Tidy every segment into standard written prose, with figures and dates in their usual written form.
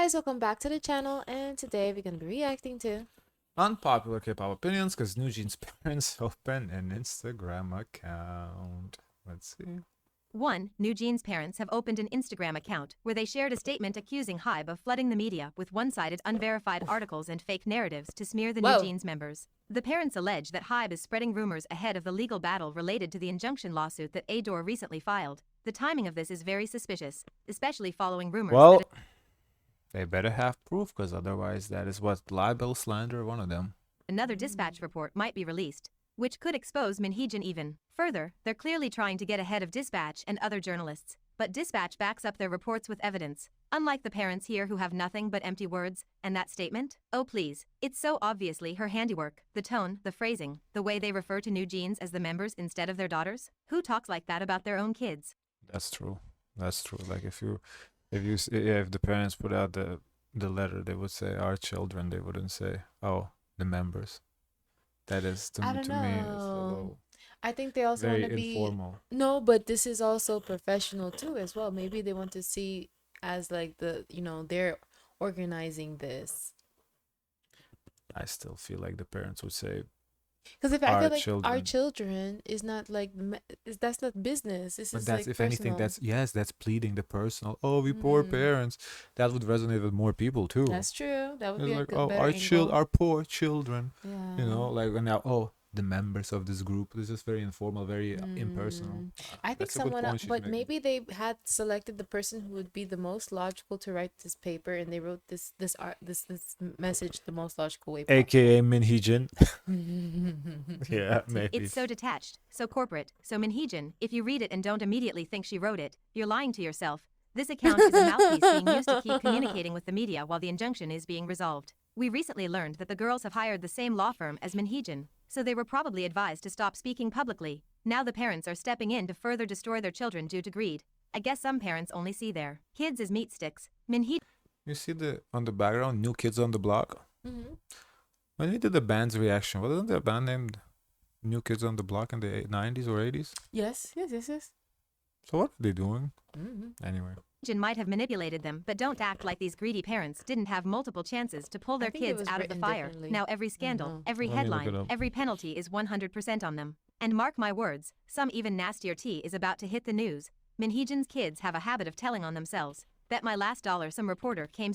guys, welcome back to the channel, and today we're gonna be reacting to Unpopular K-pop opinions because NewJeans parents open an Instagram account. Let's see. 1. NewJeans parents have opened an Instagram account where they shared a statement accusing HYBE of flooding the media with one-sided, unverified articles and fake narratives to smear the Whoa. NewJeans members. The parents allege that HYBE is spreading rumors ahead of the legal battle related to the injunction lawsuit that Adore recently filed. The timing of this is very suspicious, especially following rumors Well, that they better have proof because otherwise that is what libel, slander, one of them. another dispatch report might be released, which could expose Minheejin even further. They're clearly trying to get ahead of Dispatch and other journalists, but Dispatch backs up their reports with evidence, unlike the parents here who have nothing but empty words. And that statement? Oh please, it's so obviously her handiwork. The tone, the phrasing, the way they refer to NewJeans as the members instead of their daughters. Who talks like that about their own kids? That's true. That's true. Like if the parents put out the letter, they would say our children. They wouldn't say, oh, the members. That is I to don't me it's a know. little I think they also very want to be informal. no, but this is also professional too as well. Maybe they want to see as like they're organizing this. I still feel like the parents would say Because if I our feel like our children. children is not like that's not business. This But is that's like if anything, personal. that's pleading the personal. Oh, we poor Mhm. parents. That would resonate with more people too. That's true. That would It's be a like, good, oh, better angle. our poor children. Yeah. You know, like and now, oh, the members of this group. This is very informal, very impersonal. I think That's a good someone point else, she's but making. maybe they had selected the person who would be the most logical to write this paper, and they wrote this message the most logical way possible. AKA Minheejin. Yeah, maybe. It's so detached, so corporate, so Minheejin. If you read it and don't immediately think she wrote it, you're lying to yourself. This account is a mouthpiece being used to keep communicating with the media while the injunction is being resolved. We recently learned that the girls have hired the same law firm as Minheejin, so they were probably advised to stop speaking publicly. Now the parents are stepping in to further destroy their children due to greed. I guess some parents only see their kids as meat sticks. Minheejin You see on the background, New Kids on the Block. Mhm. When we did the band's reaction, wasn't there a band named New Kids on the Block in the 90s or 80s? Yes. So what are they doing? Mm-hmm. Anyway. might have manipulated them, but don't act like these greedy parents didn't have multiple chances to pull their think it kids was out of the written fire. differently. Now every scandal, know. every Let me look it headline, up. every penalty is 100% on them. And mark my words, some even nastier tea is about to hit the news. Minheejin's kids have a habit of telling on themselves. Bet my last dollar some reporter came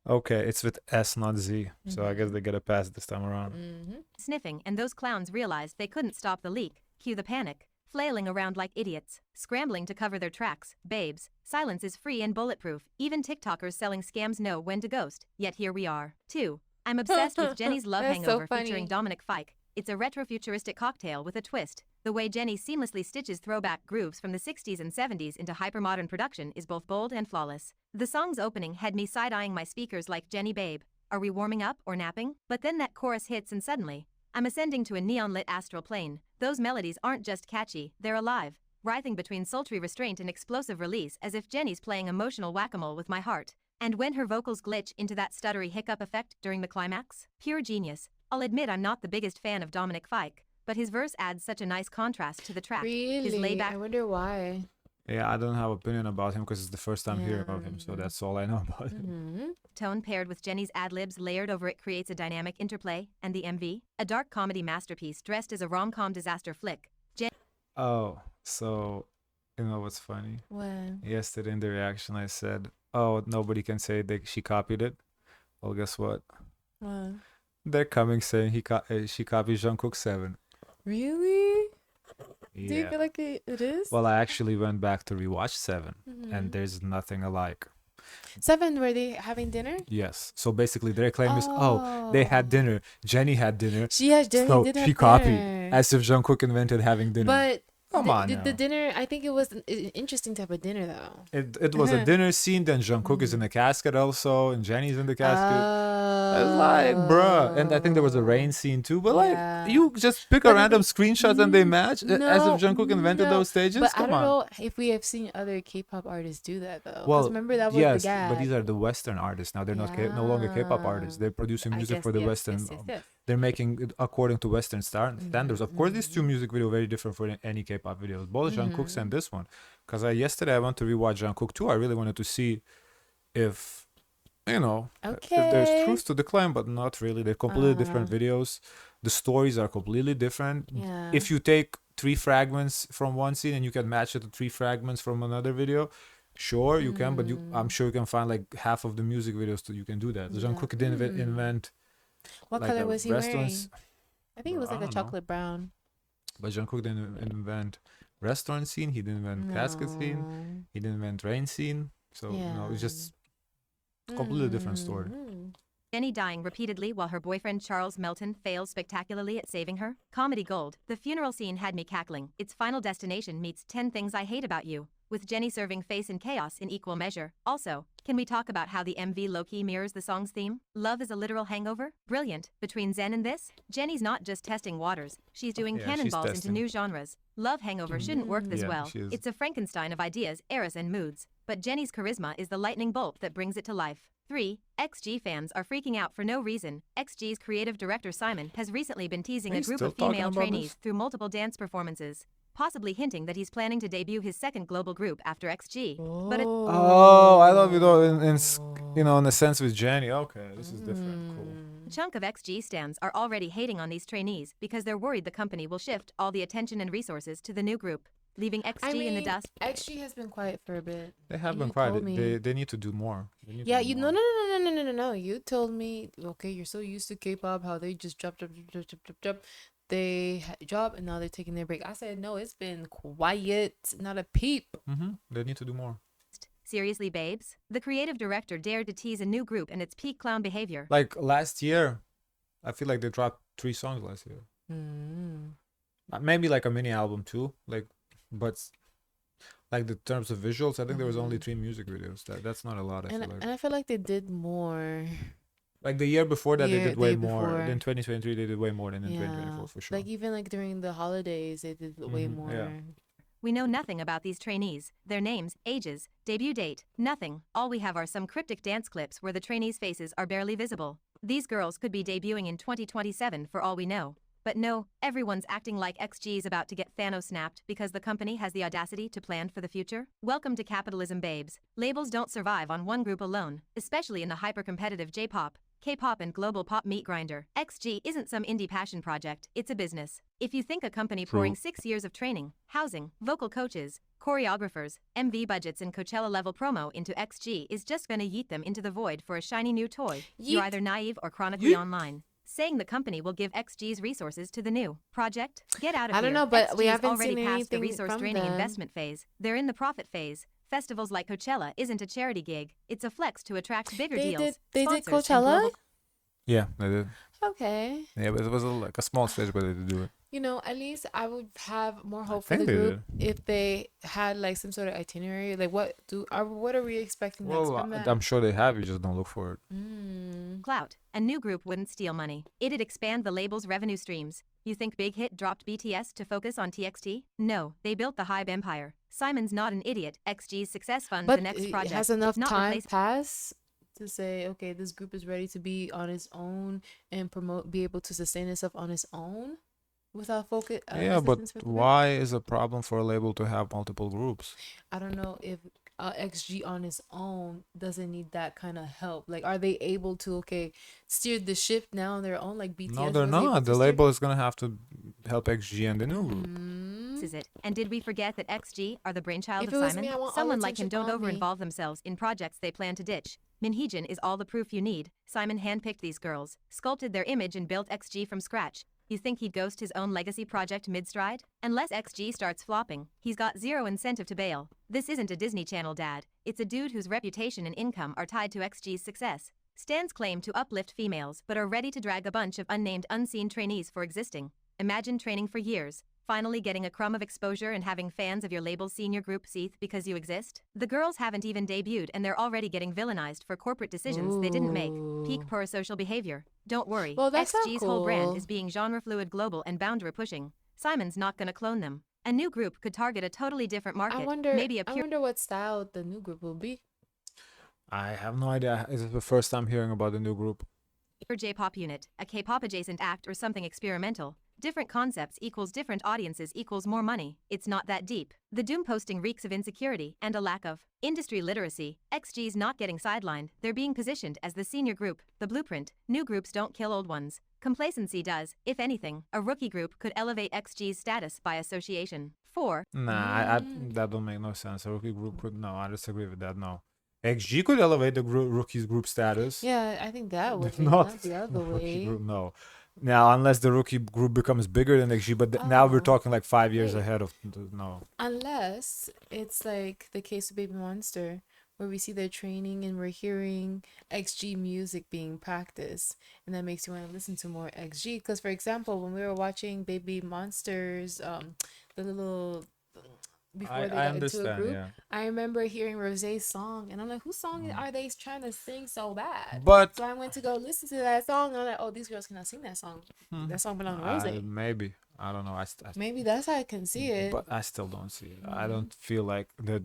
Okay, it's with S, not Z. So I guess they get a pass this time around. Mm-hmm. sniffing, and those clowns realized they couldn't stop the leak. Cue the panic. Flailing around like idiots, scrambling to cover their tracks. Babes, silence is free and bulletproof. Even TikTokers selling scams know when to ghost. Yet here we are. 2. I'm obsessed with Jennie's Love That's so Hangover funny. featuring Dominic Fike. It's a retrofuturistic cocktail with a twist. The way Jennie seamlessly stitches throwback grooves from the 60s and 70s into hypermodern production is both bold and flawless. The song's opening had me side-eyeing my speakers like, Jennie babe, are we warming up or napping? But then that chorus hits and suddenly, I'm ascending to a neon-lit astral plane. Those melodies aren't just catchy, they're alive, writhing between sultry restraint and explosive release as if Jennie's playing emotional whack-a-mole with my heart. And when her vocals glitch into that stuttery hiccup effect during the climax, pure genius. I'll admit I'm not the biggest fan of Dominic Fike, but his verse adds such a nice contrast to the track. His Really? layback I wonder why. Yeah, I don't have opinion about him because it's the first time hearing of him. So that's all I know about him. Mm-hmm. tone paired with Jennie's ad-libs layered over it creates a dynamic interplay, and the MV, a dark comedy masterpiece dressed as a rom-com disaster flick. Oh, so you know what's funny? When? Yesterday in the reaction, I said, "Oh, nobody can say she copied it." Well, guess what? When? They're coming saying she copied Jungkook 7. Really? Do you Yeah. feel like it is? Well, I actually went back to rewatch 7, Mhm. and there's nothing alike. 7, were they having dinner? Yes. So basically, their claim is, oh, they had dinner. Jennie had dinner. She has Jennie So did have she copied, dinner. as if Jungkook invented having dinner. But Come on the now. dinner, I think it was an interesting type of dinner though. It was a dinner scene. Then Jungkook is in the casket also, and Jennie's in the casket. It's like, bruh. And I think there was a rain scene too. But like, Yeah. you just pick a But random screenshot and they match, as if Jungkook invented no, those stages. But I Come don't on. know if we have seen other K-pop artists do that though. 'Cause Well, remember that was yes, the gag. but these are the Western artists now. They're no longer K-pop artists. They're producing I music guess, for the yes, Western. yes. They're making it according to Western standards. Of course, these two music videos very different for any K-pop videos. Both Jungkook's and this one. Because yesterday I went to rewatch Jungkook too. I really wanted to see if you know, if there's Okay. truth to the claim, but not really. They're completely different videos. The stories are completely different. Yeah. If you take 3 fragments from one scene and you can match it to 3 fragments from another video, sure you can, but I'm sure you can find like half of the music videos that you can do that. Jungkook didn't invent What like color a was he restaurants, wearing? I think it bro, was I like a don't know. chocolate brown. But Jungkook didn't invent restaurant scene. He didn't invent casket scene. No. He didn't invent rain scene. So no, it's just a completely different story. Jennie dying repeatedly while her boyfriend Charles Melton fails spectacularly at saving her. Comedy gold. The funeral scene had me cackling. Its final destination meets 10 Things I Hate About You, with Jennie serving face and chaos in equal measure. Also, can we talk about how the MV low-key mirrors the song's theme? Love is a literal hangover? Brilliant. Between Zen and this, Jennie's not just testing waters, she's doing Yeah, she's cannonballs into testing. new genres. Love Hangover shouldn't work this Yeah, well. she is. It's a Frankenstein of ideas, eras, and moods. But Jennie's charisma is the lightning bolt that brings it to life. 3. XG fans are freaking out for no reason. XG's creative director Simon has recently been teasing Are a you group still of talking female about trainees this? through multiple dance performances, possibly hinting that he's planning to debut his second global group after XG. But it Oh, I love you though in a sense with Jennie. Okay, this is different. Cool. a chunk of XG stans are already hating on these trainees because they're worried the company will shift all the attention and resources to the new group, leaving XG in the dust. XG has been quiet for a bit. They have You been told quiet. me. They need to do more. They need Yeah, to do you more. no. You told me, okay, you're so used to K-pop, how they just drop. They drop and now they're taking their break. I said, no, it's been quiet, not a peep. They need to do more. Seriously, babes? The creative director dared to tease a new group and its peak clown behavior. Like last year, I feel like they dropped 3 songs last year. Maybe like a mini album too. But like the terms of visuals, I think there was only 3 music videos. That's not a lot. I feel like. And I feel like they did more. Like the year before that, they did way Day more. before. Then 2023, they did way more than in Yeah, 2024 for sure. like even like during the holidays, they did way more. yeah. We know nothing about these trainees, their names, ages, debut date, nothing. All we have are some cryptic dance clips where the trainees' faces are barely visible. These girls could be debuting in 2027 for all we know. But no, everyone's acting like XG's about to get Thanos snapped because the company has the audacity to plan for the future. Welcome to capitalism, babes. Labels don't survive on one group alone, especially in the hyper-competitive J-pop, K-pop and global pop meat grinder. XG isn't some indie passion project, it's a business. If you think a company pouring 6 years of training, housing, vocal coaches, choreographers, MV budgets and Coachella-level promo into XG is just gonna yeet them into the void for a shiny new toy, you're Yeet. either naive or chronically online. Saying the company will give XG's resources to the new project? Get out of here. I don't know, but we XG's haven't already seen passed the anything from resource-draining them. investment phase. They're in the profit phase. Festivals like Coachella isn't a charity gig. It's a flex to attract bigger deals. They did sponsors, and Coachella. global Yeah, they did. Okay. Yeah, but it was like a small stage, but they did do it. You know, at least I would have more hope for think the they group if they had like some sort of itinerary. Like, what are we expecting next Well, from that? I'm sure they have. You just don't look for it. clout. A new group wouldn't steal money. It'd expand the label's revenue streams. You think Big Hit dropped BTS to focus on TXT? No, they built the Hybe empire. Simon's not an idiot. XG's success funds But the next it project. has enough not time replace- pass to say, okay, this group is ready to be on its own and be able to sustain itself on its own without focus. Yeah, but why is a problem for a label to have multiple groups? I don't know if XG on its own doesn't need that kind of help. Like, are they able to steer the ship now on their own? Like BTS. No, they're not. The label is gonna have to help XG and the new group. Is it? And did we forget that XG are the brainchild If of it was Simon? me, I want all Someone like him attention don't on me. over-involve themselves in projects they plan to ditch. Minheejin is all the proof you need. Simon handpicked these girls, sculpted their image and built XG from scratch. You think he'd ghost his own legacy project mid-stride? Unless XG starts flopping, he's got zero incentive to bail. This isn't a Disney Channel dad. It's a dude whose reputation and income are tied to XG's success. Stans claim to uplift females but are ready to drag a bunch of unnamed unseen trainees for existing. Imagine training for years, finally getting a crumb of exposure and having fans of your label's senior group seethe because you exist? The girls haven't even debuted and they're already getting villainized for corporate decisions they didn't make. Peak parasocial behavior. Don't worry, Well, that's not XG's whole brand cool. is being genre-fluid, global, and boundary pushing. Simon's not gonna clone them. A new group could target a totally different market. I wonder. Maybe a I pure wonder what style the new group will be. I have no idea. This is the first time hearing about the new group. J-pop unit, a K-pop adjacent act or something experimental. Different concepts equals different audiences equals more money. It's not that deep. The doom posting reeks of insecurity and a lack of industry literacy. XG's not getting sidelined. They're being positioned as the senior group, the blueprint. New groups don't kill old ones. Complacency does. If anything, a rookie group could elevate XG's status by association. 4. Nah, that don't make no sense. A rookie group could no. I disagree with that. No, XG could elevate the rookies group status. Yeah, I think that would be Not not the other rookie way. group. No. Now, unless the rookie group becomes bigger than XG, but now we're Oh, talking like 5 years wait. ahead of no. Unless it's like the case of Baby Monster, where we see their training and we're hearing XG music being practiced, and that makes you want to listen to more XG. Because, for example, when we were watching Baby Monsters, the little before they got I into a understand. group, Yeah, I remember hearing Rosé's song, and I'm like, whose song are they trying to sing so bad? but So I went to go listen to that song, and I'm like, oh, these girls cannot sing that song. That song belongs to Rosé. maybe I don't know. Maybe that's how I can see it. But I still don't see it. I don't feel like the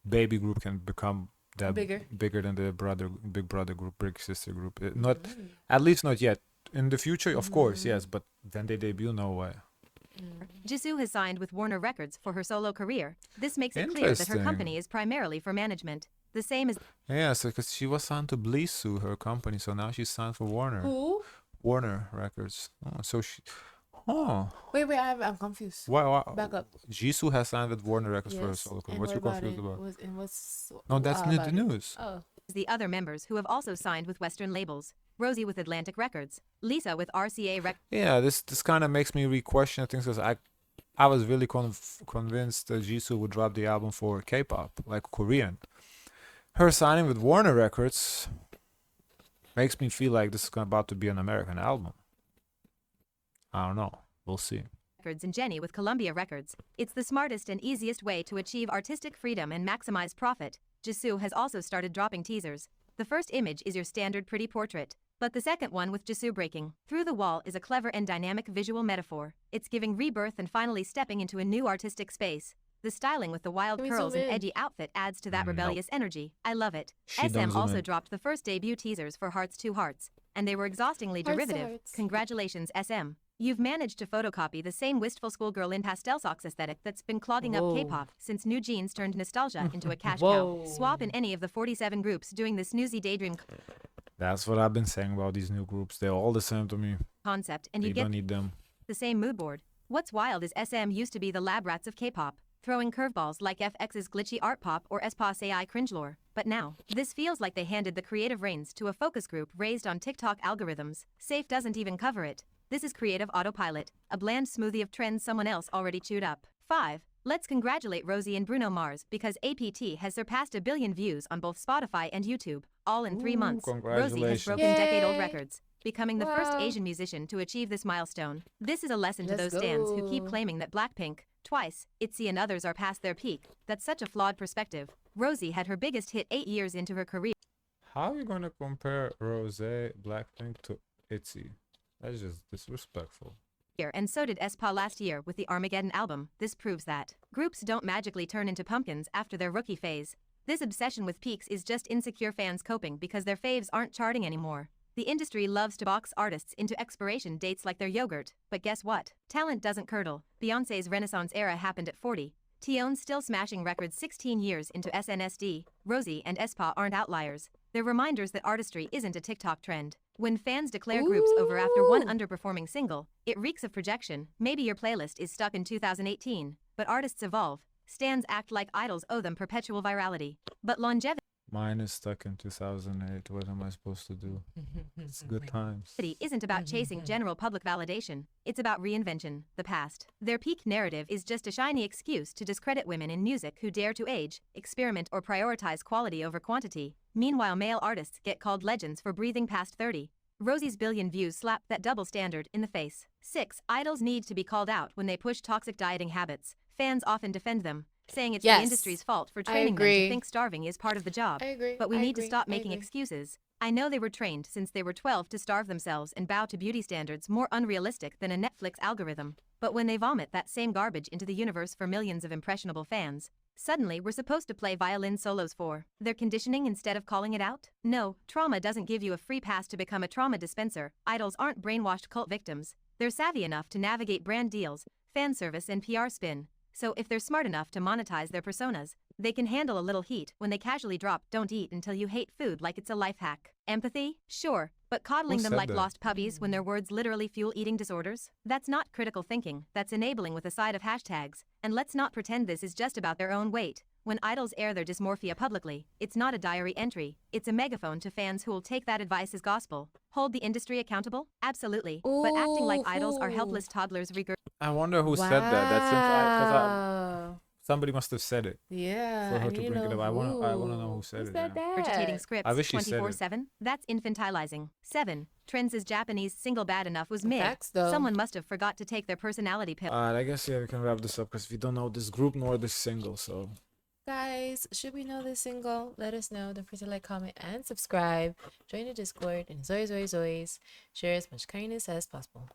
baby group can become that Bigger. than the big brother group, big sister group. Not at least not yet. In the future, of course, yes. But then they debut, no way. Jisoo has signed with Warner Records for her solo career. This makes it clear that her Interesting. company is primarily for management. The same as Yeah, so because she was signed to Blisu, her company, so now she's signed for Who? Warner Records. Oh, so she, oh, Wait, I'm confused. why? Back up. Jisoo has signed with Warner Records for her Yes. solo career. And What what you about confused it? about? What's No, that's wow the about it? news. Oh, the other members who have also signed with Western labels. Rosie with Atlantic Records, Lisa with RCA Records. Yeah, this kind of makes me re-question things because I was really convinced that Jisoo would drop the album for K-pop, like Korean. Her signing with Warner Records makes me feel like this is about to be an American album. I don't know. We'll see. Records and Jennie with Columbia Records. It's the smartest and easiest way to achieve artistic freedom and maximize profit. Jisoo has also started dropping teasers. The first image is your standard pretty portrait, but the second one with Jisoo breaking through the wall is a clever and dynamic visual metaphor. It's giving rebirth and finally stepping into a new artistic space. The styling with the wild Can we curls zoom and in? edgy outfit adds to that No. rebellious energy. I love it. She SM don't zoom also in. dropped the first debut teasers for Hearts to Hearts, and they were exhaustingly Hearts to derivative. Hearts. Congratulations, SM. You've managed to photocopy the same wistful schoolgirl in pastel socks aesthetic that's been clogging up Whoa. K-pop since NewJeans turned nostalgia into a cash Whoa. cow. Swap in any of the 47 groups doing the snoozy daydream That's what I've been saying about these new groups. They're all the same to me. concept, and You you get don't need them. the same mood board. What's wild is SM used to be the lab rats of K-pop, throwing curveballs like FX's glitchy art pop or Espace AI cringe lore. But now, this feels like they handed the creative reins to a focus group raised on TikTok algorithms. Safe doesn't even cover it. This is creative autopilot, a bland smoothie of trends someone else already chewed up. 5. Let's congratulate Rosie and Bruno Mars because APT has surpassed 1 billion views on both Spotify and YouTube, all in 3 Ooh, months. Rosie has congratulations. broken Yay. decade-old records, becoming the first Wow. Asian musician to achieve this milestone. This is a lesson to Let's those stans who keep go. claiming that Blackpink, Twice, ITZY and others are past their peak. That's such a flawed perspective. Rosie had her biggest hit 8 years into her career. How are you gonna compare Rose, Blackpink to ITZY? That's just disrespectful. And so did aespa last year with the Armageddon album. This proves that groups don't magically turn into pumpkins after their rookie phase. This obsession with peaks is just insecure fans coping because their faves aren't charting anymore. The industry loves to box artists into expiration dates like their yogurt, but guess what? Talent doesn't curdle. Beyoncé's Renaissance era happened at 40. Tion's still smashing records 16 years into SNSD. Rosie and aespa aren't outliers. They're reminders that artistry isn't a TikTok trend. When fans declare groups over after one Ooh. underperforming single, it reeks of projection. Maybe your playlist is stuck in 2018, but artists evolve. Stans act like idols owe them perpetual virality. But longevity Mine is stuck in 2008. What am I supposed to do? It's good times. isn't about chasing general public validation. It's about reinvention, the past. Their peak narrative is just a shiny excuse to discredit women in music who dare to age, experiment or prioritize quality over quantity. Meanwhile, male artists get called legends for breathing past 30. Rosie's billion views slap that double standard in the face. 6. Idols need to be called out when they push toxic dieting habits. Fans often defend them, saying it's Yes. the industry's fault for training them to agree. think starving is part of the job. I agree. But we I need to agree, stop I making agree. excuses. I know they were trained since they were 12 to starve themselves and bow to beauty standards more unrealistic than a Netflix algorithm. But when they vomit that same garbage into the universe for millions of impressionable fans, suddenly we're supposed to play violin solos for their conditioning instead of calling it out? No, trauma doesn't give you a free pass to become a trauma dispenser. Idols aren't brainwashed cult victims. They're savvy enough to navigate brand deals, fan service, and PR spin. So if they're smart enough to monetize their personas, they can handle a little heat when they casually drop "don't eat until you hate food" like it's a life hack. Empathy? Sure, but coddling Who them said like that? lost puppies when their words literally fuel eating disorders? That's not critical thinking, that's enabling with a side of hashtags. And let's not pretend this is just about their own weight. When idols air their dysmorphia publicly, it's not a diary entry, it's a megaphone to fans who'll take that advice as gospel. Hold the industry accountable? Absolutely. But acting like idols are Ooh. helpless toddlers I wonder who said that. That's since Wow. somebody must have said it Yeah, for I her need to to bring it know up. I want to know who. who said Who it. said Yeah. regurgitating that? scripts I wish she said it. 24/7? That's infantilizing. 7. Trends' Japanese single bad enough was mid. Facts, though. Someone must have forgot to take their personality pill. I guess we can wrap this up because we don't know this group nor this single, so. Guys, should we know this single? Let us know. Don't forget to like, comment, and subscribe. Join the Discord. And as always, share as much kindness as possible.